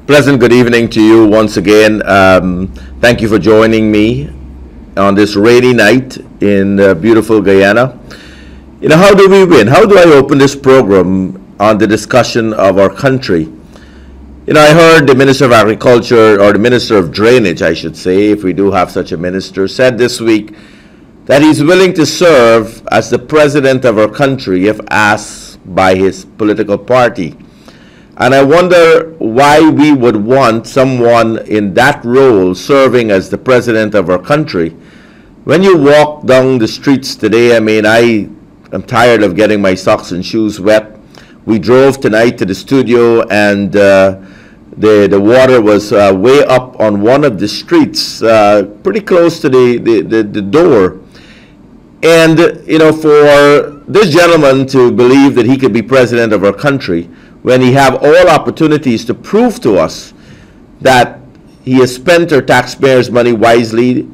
Pleasant good evening to you once again. Thank you for joining me on this rainy night in beautiful Guyana. How do we win? How do I open this program on the discussion of our country? I heard the Minister of Agriculture, or the Minister of Drainage, I should say, if we do have such a minister, said this week that he's willing to serve as the president of our country if asked by his political party. And I wonder why we would want someone in that role serving as the president of our country. When you walk down the streets today, I am tired of getting my socks and shoes wet. We drove tonight to the studio, and the water was way up on one of the streets, pretty close to the door. And, for this gentleman to believe that he could be president of our country, when he have all opportunities to prove to us that he has spent our taxpayers' money wisely.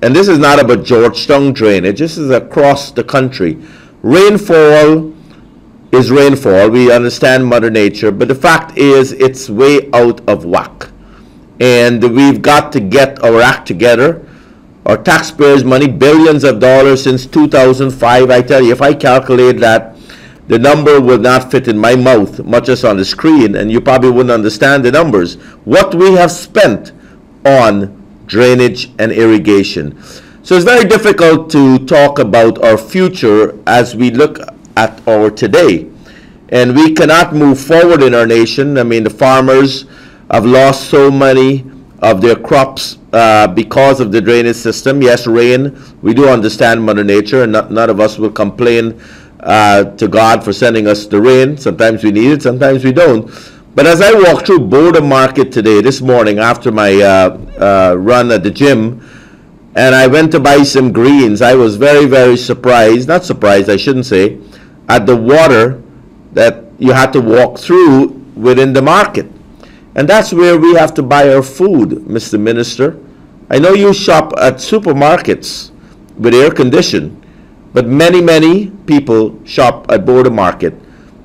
And this is not about Georgetown drainage. This is across the country. Rainfall is rainfall. We understand Mother Nature. But the fact is it's way out of whack. And we've got to get our act together. Our taxpayers' money, billions of dollars since 2005. I tell you, if I calculate that, the number would not fit in my mouth, much as on the screen, and you probably wouldn't understand the numbers. What we have spent on drainage and irrigation. So it's very difficult to talk about our future as we look at our today. And we cannot move forward in our nation. The farmers have lost so many of their crops because of the drainage system. Yes, rain, we do understand Mother Nature, and none of us will complain to God for sending us the rain. Sometimes we need it, sometimes we don't. But as I walked through Border Market today, this morning, after my run at the gym, and I went to buy some greens, I was very, very surprised, not surprised, I shouldn't say, at the water that you had to walk through within the market. And that's where we have to buy our food, Mr. Minister. I know you shop at supermarkets with air condition, but many, many people shop at Border Market.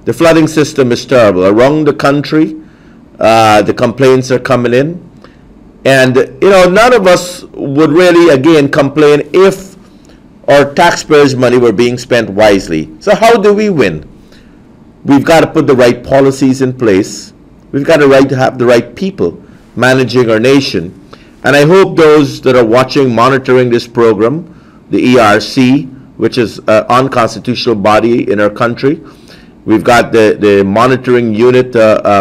The flooding system is terrible. Around the country, the complaints are coming in. And, none of us would really, again, complain if our taxpayers' money were being spent wisely. So how do we win? We've got to put the right policies in place. We've got to have the right people managing our nation. And I hope those that are watching, monitoring this program, the ERC, which is an unconstitutional body in our country. We've got the monitoring unit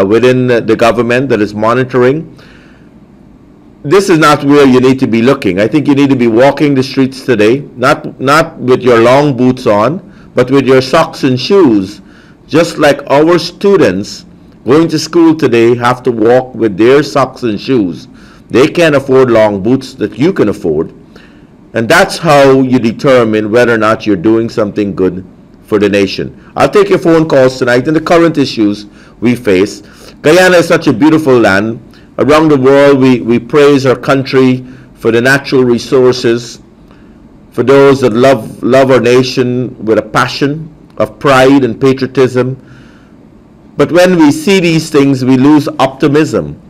within the government that is monitoring. This is not where you need to be looking. I think you need to be walking the streets today, not with your long boots on, but with your socks and shoes, just like our students going to school today have to walk with their socks and shoes. They can't afford long boots that you can afford. And that's how you determine whether or not you're doing something good for the nation. I'll take your phone calls tonight and the current issues we face. Guyana is such a beautiful land. Around the world, we praise our country for the natural resources, for those that love our nation with a passion of pride and patriotism. But when we see these things, we lose optimism.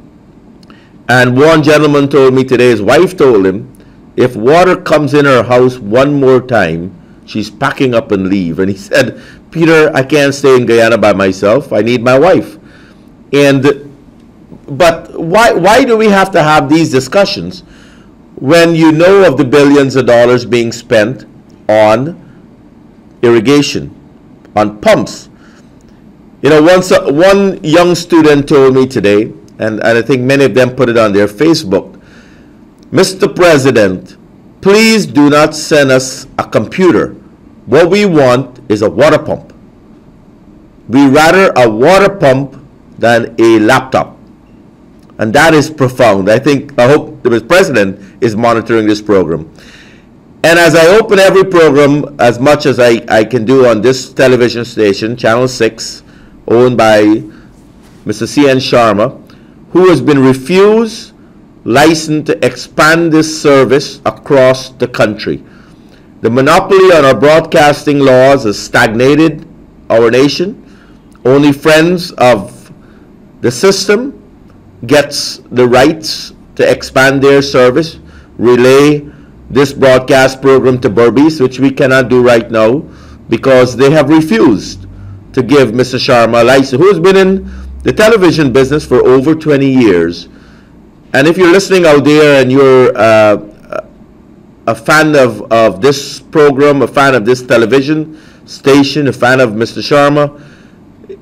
And one gentleman told me today, his wife told him, if water comes in her house one more time, she's packing up and leave. And he said, Peter, I can't stay in Guyana by myself. I need my wife. But why do we have to have these discussions when you know of the billions of dollars being spent on irrigation, on pumps? Once one young student told me today, and I think many of them put it on their Facebook, Mr. President, please do not send us a computer. What we want is a water pump. We rather a water pump than a laptop. And that is profound. I hope the President is monitoring this program. And as I open every program, as much as I can do on this television station, Channel 6, owned by Mr. C.N. Sharma, who has been refused license to expand this service across the country. The monopoly on our broadcasting laws has stagnated our nation. Only friends of the system gets the rights to expand their service, relay this broadcast program to Berbice, which we cannot do right now because they have refused to give Mr. Sharma a license, who has been in the television business for over 20 years. And if you're listening out there and you're a fan of this program, a fan of this television station, a fan of Mr. Sharma,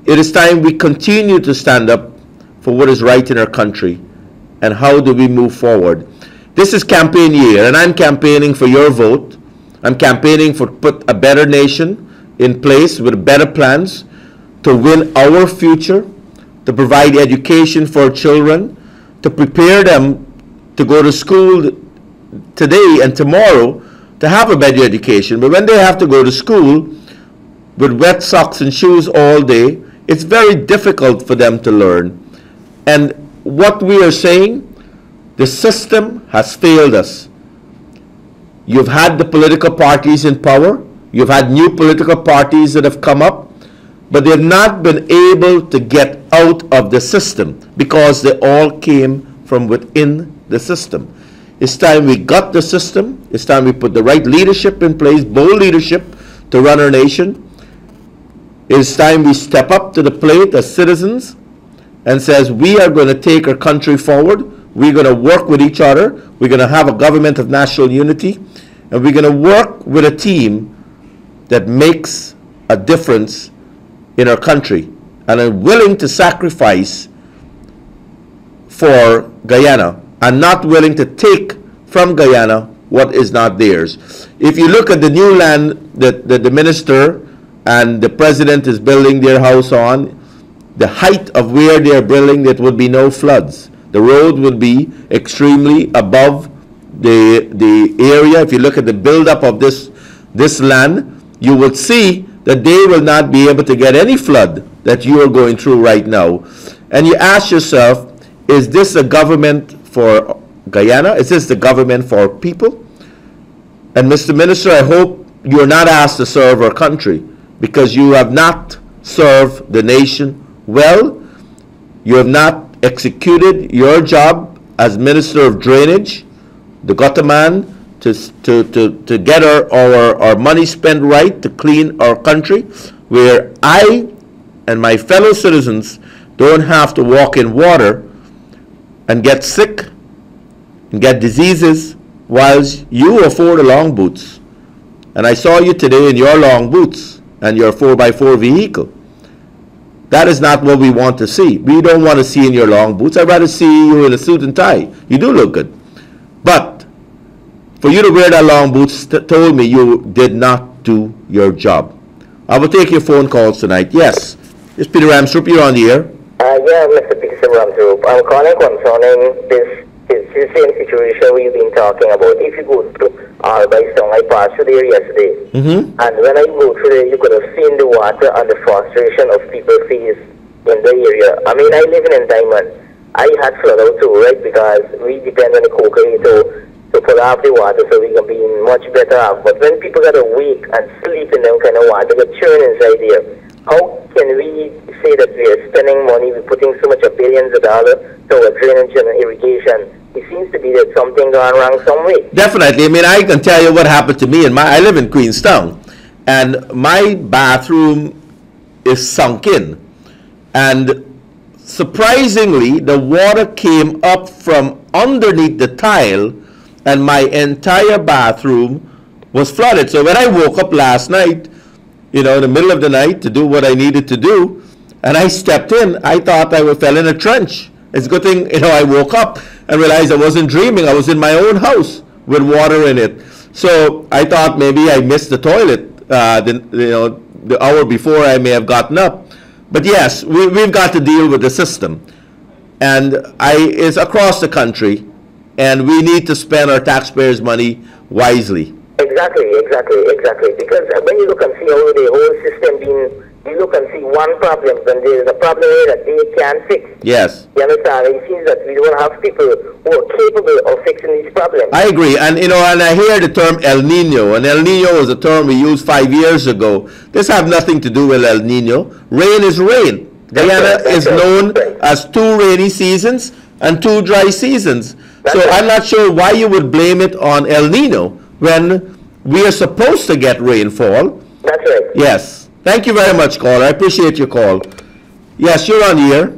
it is time we continue to stand up for what is right in our country and how do we move forward. This is campaign year, and I'm campaigning for your vote. I'm campaigning for put a better nation in place with better plans to win our future, to provide education for children, to prepare them to go to school today and tomorrow to have a better education. But when they have to go to school with wet socks and shoes all day, it's very difficult for them to learn. And what we are saying, the system has failed us. You've had the political parties in power. You've had new political parties that have come up, but they've not been able to get out of the system because they all came from within the system. It's time we got the system. It's time we put the right leadership in place, bold leadership to run our nation. It's time we step up to the plate as citizens and says we are going to take our country forward. We're going to work with each other. We're going to have a government of national unity. And we're going to work with a team that makes a difference in our country and are willing to sacrifice for Guyana and not willing to take from Guyana what is not theirs. If you look at the new land that the minister and the president is building their house on, the height of where they're building, there would be no floods. The road would be extremely above the area. If you look at the buildup of this land, you will see that they will not be able to get any flood that you are going through right now. And you ask yourself, is this a government for Guyana? Is this the government for people? And Mr. Minister, I hope you're not asked to serve our country because you have not served the nation well. You have not executed your job as Minister of Drainage, the gutter man, to get our money spent right, to clean our country, where I and my fellow citizens don't have to walk in water and get sick and get diseases whilst you afford the long boots. And I saw you today in your long boots and your 4x4 vehicle. That is not what we want to see. We don't want to see in your long boots. I'd rather see you in a suit and tie. You do look good. But for you to wear that long boots told me you did not do your job. I will take your phone calls tonight. Yes. It's Peter Ramsaroop. You're on the air. Yeah, Mr. Peter Ramsaroop. I'm calling concerning this same situation we've been talking about. If you go to Albystone, I passed through there yesterday. And when I go through there, you could have seen the water and the frustration of people face in the area. I mean, I live in Diamond. I had flood out too, right? Because we depend on the coconut to pull off the water so we can be much better off. But when people got awake and sleep in them kind of water, they get churned inside there. How can we say that we are spending money, we're putting so much of billions of dollars toward drainage and irrigation? It seems to be that something gone wrong somewhere. Definitely. I mean, I can tell you what happened to me. I live in Queenstown, and my bathroom is sunk in. And surprisingly, the water came up from underneath the tile, and my entire bathroom was flooded. So when I woke up last night, in the middle of the night to do what I needed to do, and I stepped in, I thought I fell in a trench. It's a good thing, I woke up and realized I wasn't dreaming. I was in my own house with water in it. So I thought maybe I missed the toilet, the hour before I may have gotten up. But yes, we've got to deal with the system. And it's across the country, and we need to spend our taxpayers' money wisely. Exactly. Because when you look and see how the whole system being, you look and see one problem, and there is a problem here that they can't fix. Yes. You understand? It seems that we don't have people who are capable of fixing these problems. I agree. And, and I hear the term El Nino, and El Nino is a term we used 5 years ago. This has nothing to do with El Nino. Rain is rain. Guyana is known as 2 rainy seasons and 2 dry seasons. That's So right. I'm not sure why you would blame it on El Nino when we are supposed to get rainfall. That's right. Yes. Thank you very much, caller. I appreciate your call. Yes, you're on the air.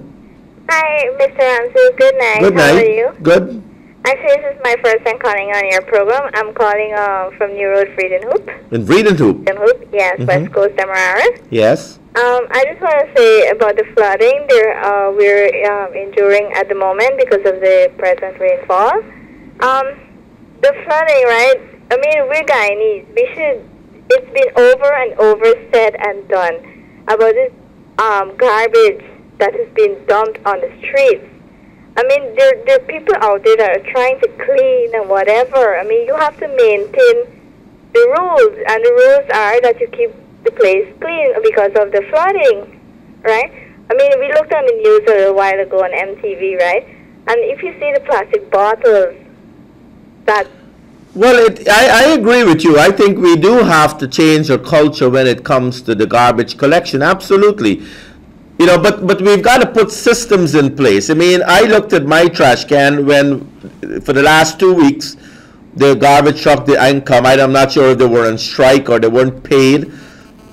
Hi, Mr. Ramsaroop. Good night. Good night. How are you? Good. Actually, this is my first time calling on your program. I'm calling from New Road, Friedenhoop. In Vredenhoop. Friedenhoop, yes, West Coast, Demerara. Yes. I just want to say about the flooding we're enduring at the moment because of the present rainfall. The flooding, right? I mean, we're Guyanese. It's been over and over said and done about this garbage that has been dumped on the streets. I mean, there are people out there that are trying to clean and whatever. I mean, you have to maintain the rules, and the rules are that you keep the place clean because of the flooding, right? I mean, we looked on the news a little while ago on MTV, right? And if you see the plastic bottles, that Well, I agree with you. I think we do have to change our culture when it comes to the garbage collection. Absolutely. You know, but we've got to put systems in place. I mean, I looked at my trash can when, for the last 2 weeks, the garbage truck didn't come. I'm not sure if they were on strike or they weren't paid.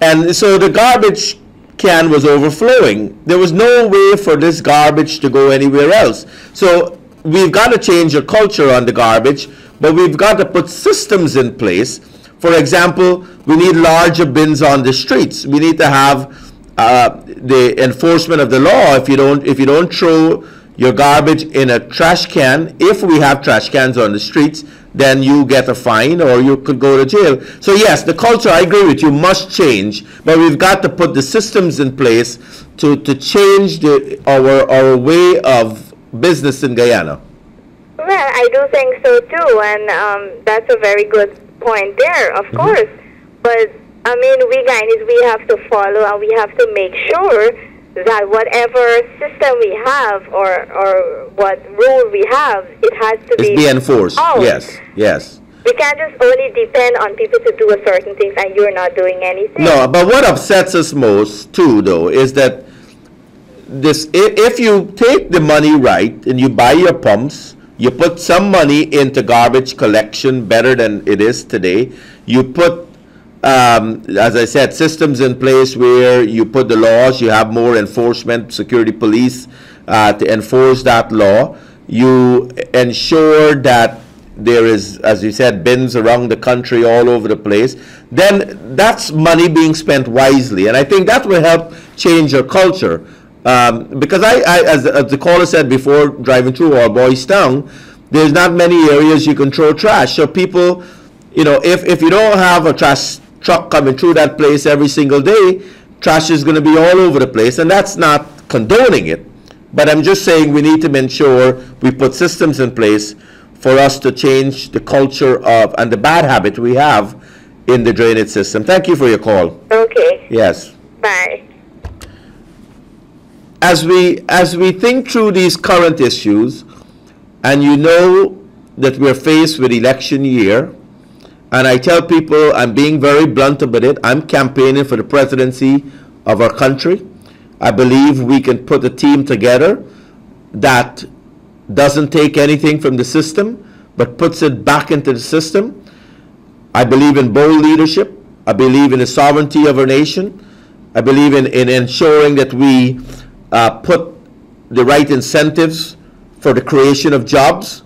And so the garbage can was overflowing. There was no way for this garbage to go anywhere else. So we've got to change our culture on the garbage, but we've got to put systems in place. For example, we need larger bins on the streets. We need to have the enforcement of the law. If you don't throw your garbage in a trash can, if we have trash cans on the streets, then you get a fine or you could go to jail. So yes, the culture, I agree with you, must change, but we've got to put the systems in place to change our way of business in Guyana. well, I do think so too, and that's a very good point there, of course. But I mean, we Guyanese, we have to follow and we have to make sure that whatever system we have or what rule we have, it has to Be enforced. followed. Yes, yes. We can't just only depend on people to do a certain thing and you're not doing anything. No, but what upsets us most too, though, is that if you take the money right and you buy your pumps, you put some money into garbage collection better than it is today. You put, as I said, systems in place where you put the laws, you have more enforcement, security police to enforce that law. You ensure that there is, as you said, bins around the country all over the place. Then that's money being spent wisely. And I think that will help change your culture. Because as the caller said before, driving through All Boys Town, there's not many areas you can throw trash. So people, you know, if you don't have a trash truck coming through that place every single day, trash is going to be all over the place, and that's not condoning it. But I'm just saying we need to ensure we put systems in place for us to change the culture of and the bad habit we have in the drainage system. Thank you for your call. Okay. Yes. Bye. As we think through these current issues, and you know that we're faced with election year, and I tell people, I'm being very blunt about it, I'm campaigning for the presidency of our country. I believe we can put a team together that doesn't take anything from the system, but puts it back into the system. I believe in bold leadership. I believe in the sovereignty of our nation. I believe in ensuring that we put the right incentives for the creation of jobs,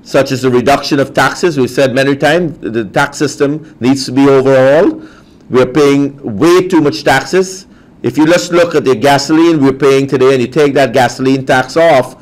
such as the reduction of taxes. We've said many times the tax system needs to be overhauled. We're paying way too much taxes. If you just look at the gasoline we're paying today and you take that gasoline tax off,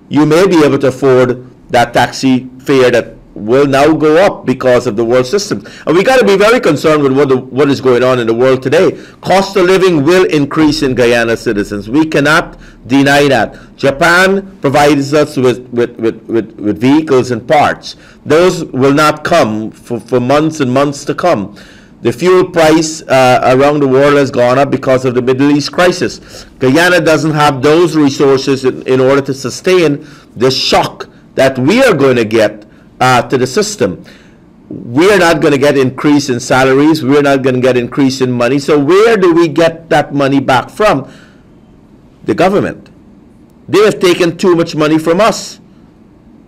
you may be able to afford that taxi fare that will now go up because of the world system. And we got to be very concerned with what is going on in the world today. Cost of living will increase in Guyana, citizens. We cannot deny that. Japan provides us with vehicles and parts. Those will not come for months and months to come. The fuel price around the world has gone up because of the Middle East crisis. Guyana doesn't have those resources in order to sustain the shock that we are going to get to the system. We are not going to get increase in salaries. We're not going to get increase in money. So where do we get that money back from? The government. They have taken too much money from us.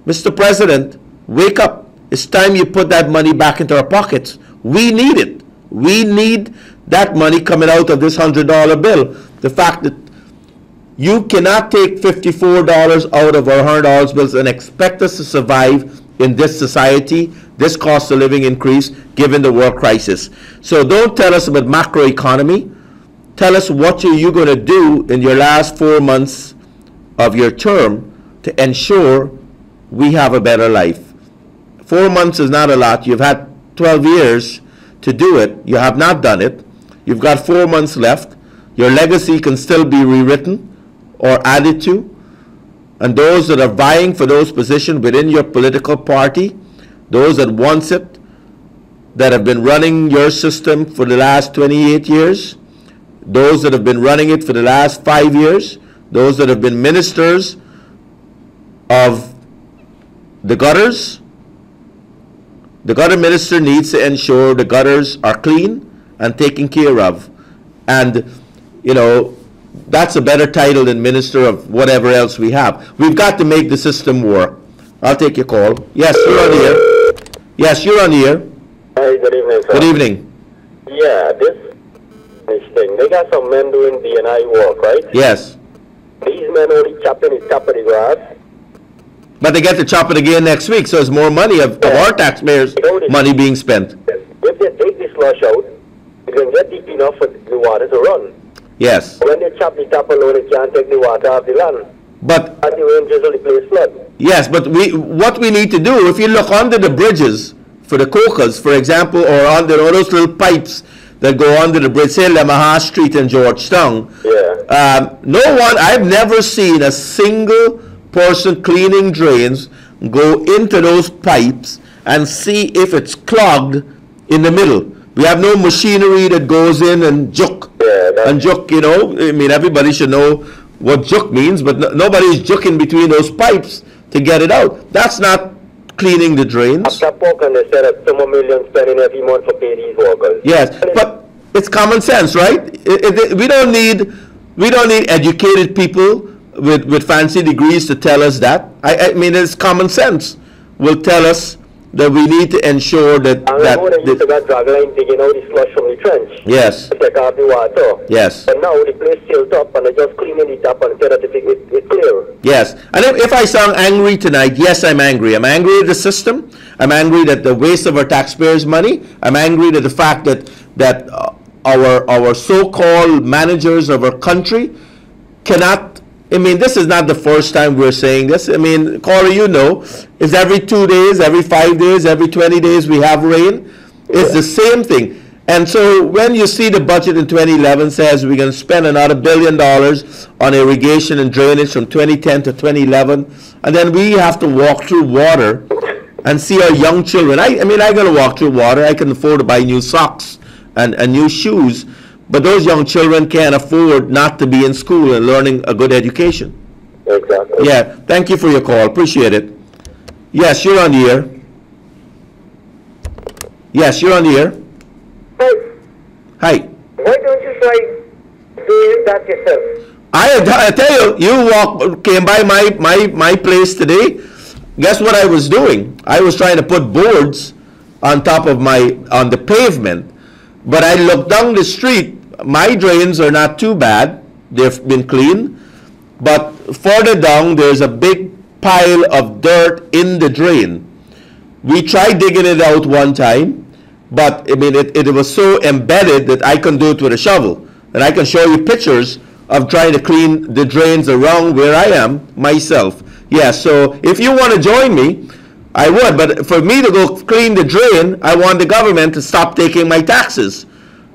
Mr. President, wake up. It's time you put that money back into our pockets. We need it. We need that money coming out of this $100 bill. The fact that you cannot take $54 out of our $100 bills and expect us to survive in this society, this cost of living increase, given the world crisis. So don't tell us about macroeconomy. Tell us what you're going to do in your last 4 months of your term to ensure we have a better life. 4 months is not a lot. You've had 12 years to do it. You have not done it. You've got 4 months left. Your legacy can still be rewritten or added to. And those that are vying for those positions within your political party, those that wants it, that have been running your system for the last 28 years, those that have been running it for the last 5 years, those that have been ministers of the gutters, the gutter minister needs to ensure the gutters are clean and taken care of. And, you know, that's a better title than minister of whatever else we have. We've got to make the system work. I'll take your call. Yes, you're on the air. Yes, you're on the air. Hi, good evening, sir. Good evening. Yeah, this thing, they got some men doing D&I work, right? Yes. These men only chopping the top of the grass. But they get to chop it again next week, so it's more money of our taxpayers' money being spent. If they take this slush out, you can get deep enough for the water to run. Yes. When they chop the top alone, they can't take the water off the land. But and the rain drizzle, the place flood. yes, but what we need to do, if you look under the bridges for the cocas, for example, or under all those little pipes that go under the bridge, say Lemaha Street in Georgetown, no one, I've never seen a single person cleaning drains go into those pipes and see if it's clogged in the middle. We have no machinery that goes in and juke. And juke, you know, I mean, everybody should know what juke means, but nobody's juking between those pipes to get it out. That's not cleaning the drains. After pork, and they said that some million spending every month for pay these workers. Yes, but it's common sense, right? We don't need educated people with fancy degrees to tell us that. I mean, it's common sense will tell us that we need to ensure that... And I know they used to got drag line digging out the slush from the trench. Yes. To take out the water. Yes. But now the place filled up and they're just cleaning it up and tell that it's clear. Yes. And if I sound angry tonight, yes, I'm angry. I'm angry at the system. I'm angry at the waste of our taxpayers' money. I'm angry at the fact that our so-called managers of our country cannot... I mean, this is not the first time we're saying this. I mean, Corey, you know, it's every 2 days, every 5 days, every 20 days we have rain. It's the same thing. And so when you see the budget in 2011 says we're going to spend another $1 billion on irrigation and drainage from 2010 to 2011, and then we have to walk through water and see our young children. I mean, I got to walk through water. I can afford to buy new socks and new shoes. But those young children can't afford not to be in school and learning a good education. Exactly. Yeah, thank you for your call. Appreciate it. Yes, you're on the air. Yes, you're on the air. Hi. Hi. Why don't you try doing that yourself? I tell you, came by my place today. Guess what I was doing? I was trying to put boards on top of on the pavement. But I looked down the street. My drains are not too bad. They've been cleaned. But further down, there's a big pile of dirt in the drain. We tried digging it out one time, but I mean, it was so embedded that I couldn't do it with a shovel. And I can show you pictures of trying to clean the drains around where I am myself. Yeah, so if you want to join me, I would. But for me to go clean the drain, I want the government to stop taking my taxes.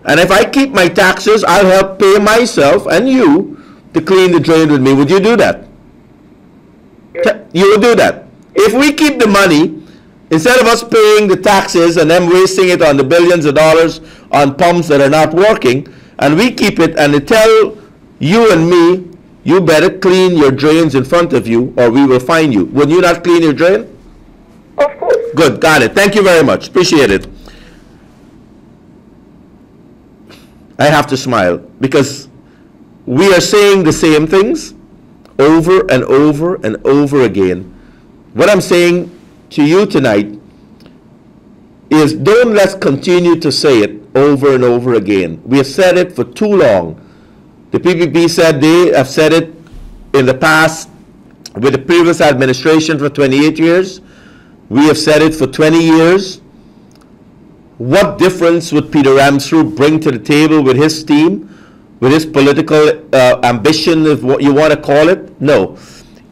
And if I keep my taxes, I'll help pay myself and you to clean the drain with me. Would you do that? You would do that. If we keep the money, instead of us paying the taxes and then wasting it on the billions of dollars on pumps that are not working, and we keep it and they tell you and me, you better clean your drains in front of you or we will fine you. Would you not clean your drain? Of course. Good, got it. Thank you very much. Appreciate it. I have to smile because we are saying the same things over and over and over again. what I'm saying to you tonight is don't let's continue to say it over and over again. We have said it for too long. The PPP said they have said it in the past with the previous administration for 28 years. We have said it for 20 years. What difference would Peter Ramsaroop bring to the table with his team, with his political ambition, if what you want to call it? No.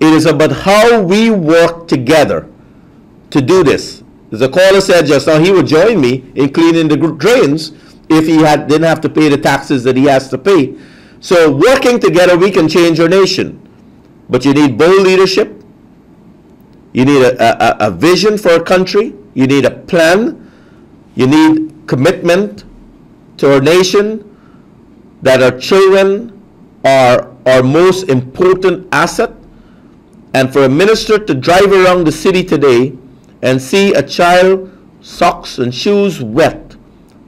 It is about how we work together to do this. As the caller said just now, he would join me in cleaning the drains if he didn't have to pay the taxes that he has to pay. So working together, we can change our nation. But you need bold leadership. You need a vision for a country. You need a plan. You need commitment to our nation, that our children are our most important asset. And for a minister to drive around the city today and see a child socks and shoes wet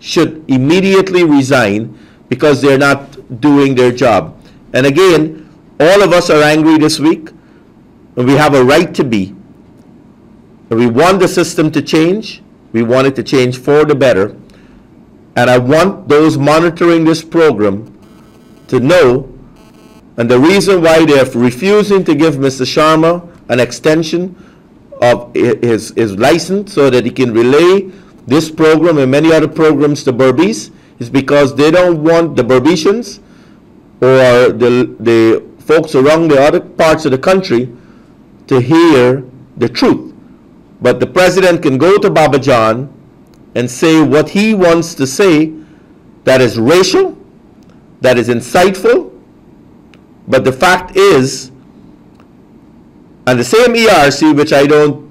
should immediately resign because they're not doing their job. And again, all of us are angry this week, and we have a right to be. And we want the system to change. We want it to change for the better. And I want those monitoring this program to know, and the reason why they're refusing to give Mr. Sharma an extension of his license so that he can relay this program and many other programs to Berbice is because they don't want the Berbicians or the folks around the other parts of the country to hear the truth. But the president can go to Baba John and say what he wants to say that is racial, that is insightful. But the fact is, and the same ERC, which I don't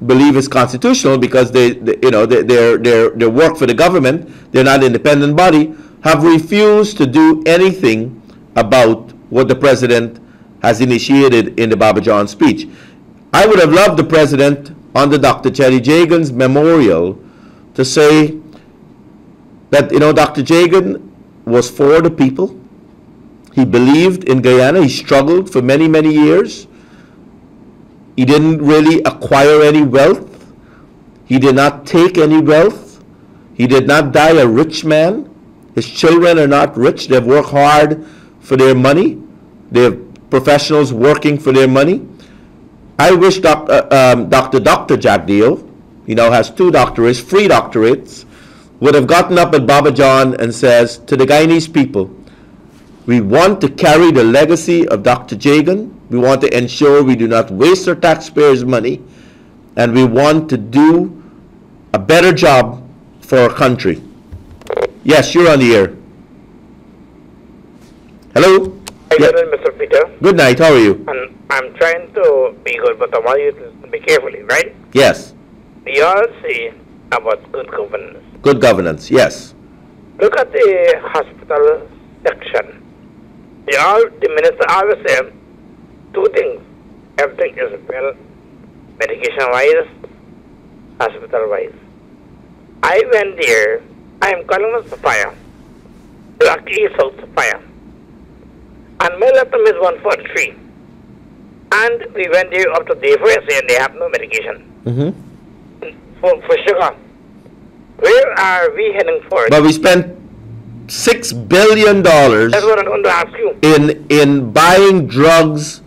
believe is constitutional because they work for the government, they're not an independent body, have refused to do anything about what the president has initiated in the Baba John speech. I would have loved the president on the Dr. Cherry Jagan's memorial to say that, Dr. Jagan was for the people. He believed in Guyana. He struggled for many, many years. He didn't really acquire any wealth. He did not take any wealth. He did not die a rich man. His children are not rich. They've worked hard for their money. They have professionals working for their money. I wish Dr. Jagdeo, he now has 2 doctorates, free doctorates, would have gotten up at Baba John and says to the Guyanese people, we want to carry the legacy of Dr. Jagan. We want to ensure we do not waste our taxpayers' money, and we want to do a better job for our country. Yes, you're on the air. Hello? Hi, Yeah. Mr. Peter. Good night. How are you? And I'm trying to be good, but I want you to be carefully, right? Yes. We all say about good governance. Good governance. Yes. Look at the hospital section. The minister always said 2 things. Everything is well, medication-wise, hospital-wise. I went there. I am calling us fire. Black East South fire. And my laptop is 143. And we went there up to day 4 and they have no medication. For sugar. Where are we heading for? But we spent $6 billion That's what I'm going to ask you. in buying drugs,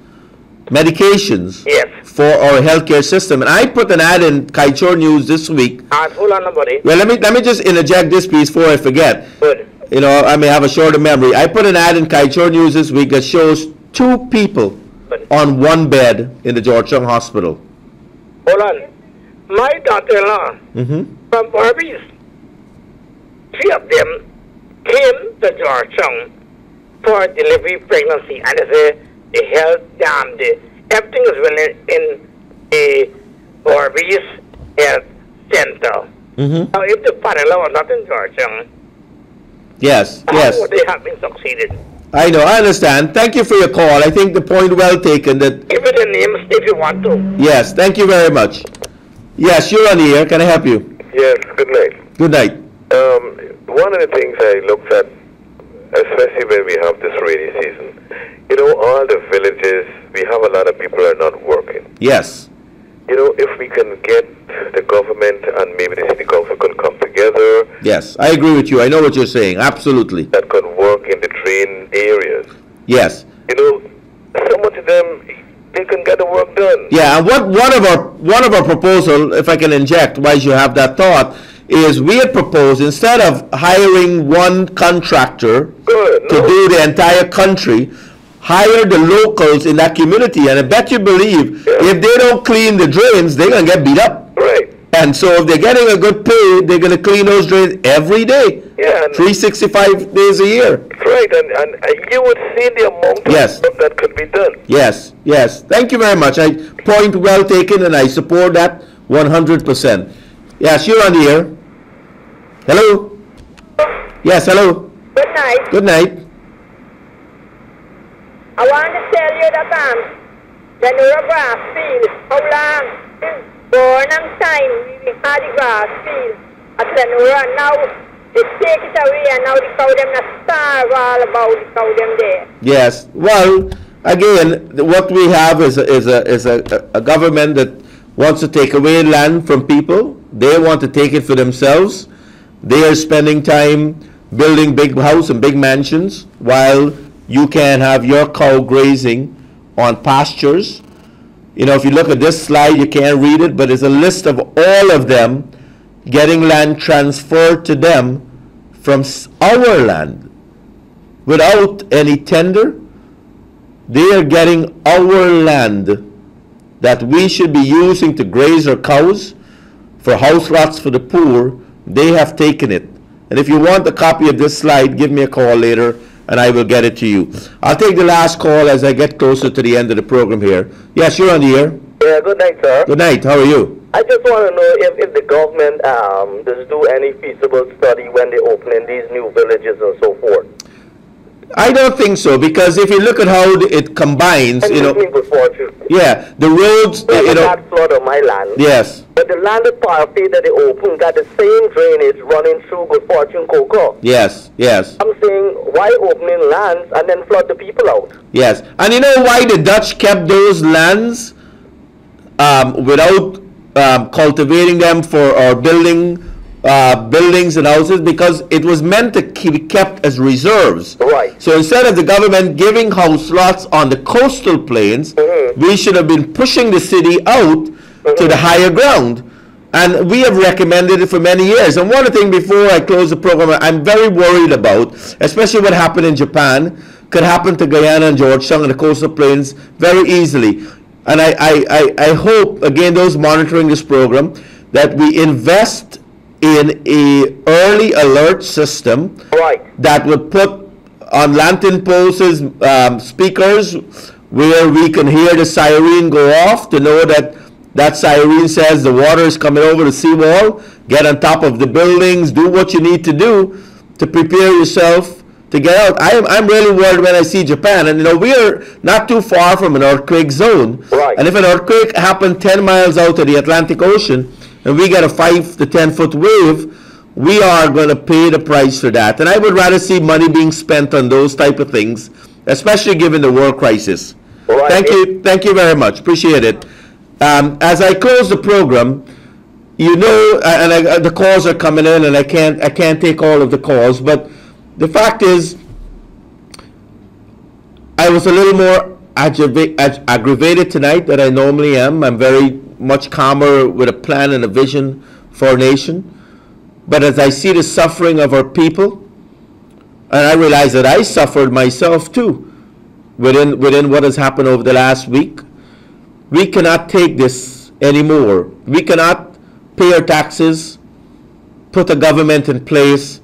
medications Yes. for our healthcare system. And I put an ad in Kaichor News this week. Hold on, buddy. Well, let me just interject this piece before I forget. Good. I may have a shorter memory. I put an ad in Kaichor News this week that shows 2 people Good. on 1 bed in the Georgetown Hospital. Hold on. My daughter-in-law from Barbies, 3 of them came to Georgetown for delivery pregnancy, and they say the health everything is well in the Barbies Health Center. Now, if the father-in-law was not in Georgetown, Yes, how yes. would they have been succeeded? I know, I understand. Thank you for your call. I think the point well taken that, Give it the names if you want to. yes, thank you very much. Yes, you're on the air. Can I help you? Yes, good night. Good night. One of the things I looked at, especially when we have this rainy season, all the villages, we have a lot of people are not working. Yes. you know, if we can get the government and maybe the city council can come together. Yes, I agree with you. I know what you're saying. Absolutely. That can work in the drain areas. Yes. You know, some of them, they can get the work done. Yeah, and one of our proposal, if I can inject, while you have that thought, is we had proposed, instead of hiring one contractor to do the entire country, hire the locals in that community. And I bet you believe, if they don't clean the drains, they're going to get beat up. Right. And so if they're getting a good pay, they're going to clean those drains every day. Yeah. 365 days a year. Right, and you would see the amount of work that could be done. Yes, yes. Thank you very much. Point well taken, and I support that 100%. Yes, you're on the air. Hello? Yes, hello. Good night. Good night. I want to tell you that the Nura grass field, how long since born and time we had the grass field at the Nura. Now they take it away and now the cow them not starve all about the cow them there. Yes. Well, again, what we have is a government that wants to take away land from people. They want to take it for themselves. They are spending time building big houses and big mansions while you can have your cow grazing on pastures. You know, if you look at this slide, you can't read it, but there's a list of all of them getting land transferred to them from our land without any tender. They are getting our land that we should be using to graze our cows for house lots for the poor. They have taken it. And if you want a copy of this slide, give me a call later and I will get it to you. I'll take the last call as I get closer to the end of the program here. Yes, you're on the air. Yeah, good night, sir. Good night. How are you? I just want to know if the government does do any feasible study when they opening these new villages and so forth. I don't think so, because if you look at how it combines, you know, yeah, the roads, you know, that flood on my land. Yes. But the landed party that they open got the same drainage running through Good Fortune Cocoa. Yes, yes. I'm saying, why opening lands and then flood the people out? Yes, and you know why the Dutch kept those lands without cultivating them for or building buildings and houses? Because it was meant to be kept as reserves. Right. So instead of the government giving house lots on the coastal plains, we should have been pushing the city out to the higher ground. And we have recommended it for many years. And one thing before I close the program, I'm very worried about, especially what happened in Japan, could happen to Guyana and Georgetown and the coastal plains very easily. And I hope, again, those monitoring this program, that we invest in a early alert system that would put on lantern posts speakers where we can hear the siren go off to know that that siren says the water is coming over the seawall. Get on top of the buildings, do what you need to do to prepare yourself to get out. I'm really worried when I see Japan, and you know, we are not too far from an earthquake zone. And if an earthquake happened 10 miles out of the Atlantic Ocean and we get a 5 to 10 foot wave, we are going to pay the price for that. And I would rather see money being spent on those type of things, especially given the world crisis. Thank you very much. Appreciate it. As I close the program, you know, and the calls are coming in, and I can't take all of the calls, but the fact is, I was a little more aggravated tonight than I normally am. I'm very much calmer with a plan and a vision for our nation. But as I see the suffering of our people, and I realize that I suffered myself too within what has happened over the last week, we cannot take this anymore. We cannot pay our taxes, put a government in place,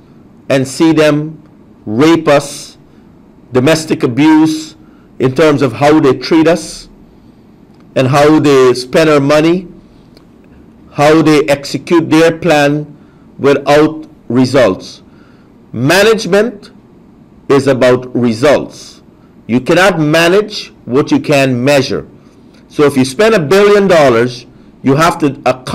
and see them rape us, domestic abuse in terms of how they treat us and how they spend our money, how they execute their plan without results. Management is about results. You cannot manage what you can measure. So if you spend $1 billion, you have to account